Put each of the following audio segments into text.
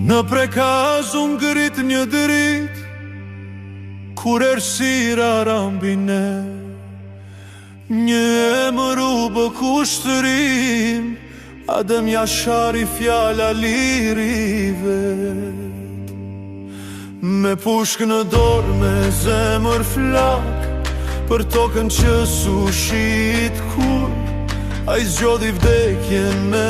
Në prekaz unë ngrit një drit, kur errësira rambine, një emër u bë kushtërim, Adem Jashari fjala lirive. Me pushk në dorë, me zemër flak, për tokën që sushit kur, a i zgjodhi vdekjen me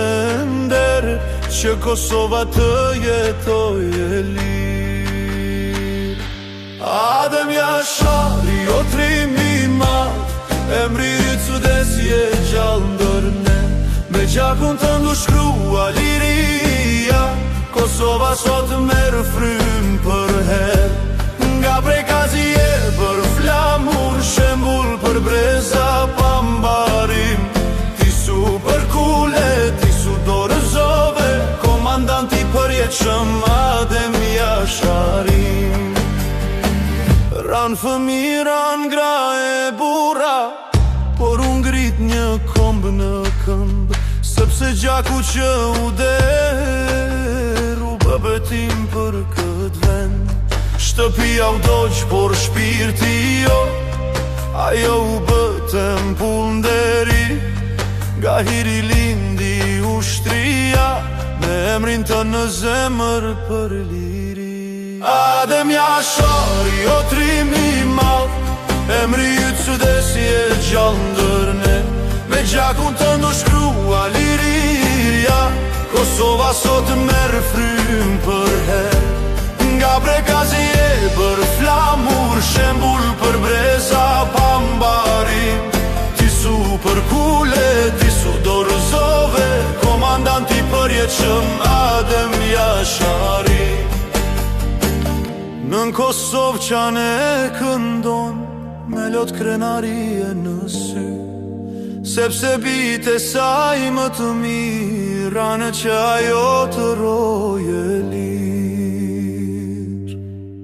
nder, që Kosova të jetoj e lir. Adem Jashari, o trimi madh, emri yt sudesje gjallë ndër ne, me gjakun të ndushkrua liria, Kosova sot merë frym për her. Nga prekazi e për flamur, shembull për breza pambarim, ti su për kule, ti su dorëzove, komandanti përjetshëm Adem Jashari. Ran fëmira ngra e bura, por unë ngrit një kombë në këmbë, sepse gjaku që u der u bë betim për këtë vend. Shtëpia u doq, por shpirti jo, ajo u bë tempull nderi, nga hiri lindi ushtria, me emrin të në zemër për liri. Adem Jashari, o trimi madh, emri yt sudesje gjallë ndër ne, me gjakun të ndushkrua liria, Kosova sot merë frym për her. Nga prekazi e për flamur, shembull për breza pambarim, ti su për kule, ti su dorëzove, komandanti përjetshëm Adem Jashari. Nën Kosovë qanë e këndon, me lot krenarie në sy, sepse bite saj më të mira, në që ajo të roje lir.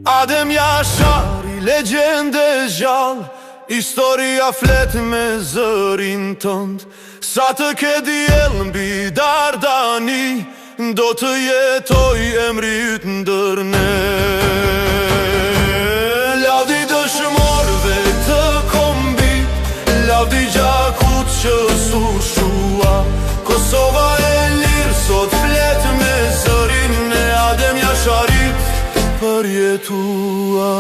Adem Jashari, legjende gjallë, historia flet me zërin tënd, sa të ke diell mbi Dardani, do të jetoj emri yt ndër ne. Lavdi dëshmorëve të kombit, lavdi gjakut që sushua, Kosova e lirë sot flet me zërin e Adem Jasharit përjetua.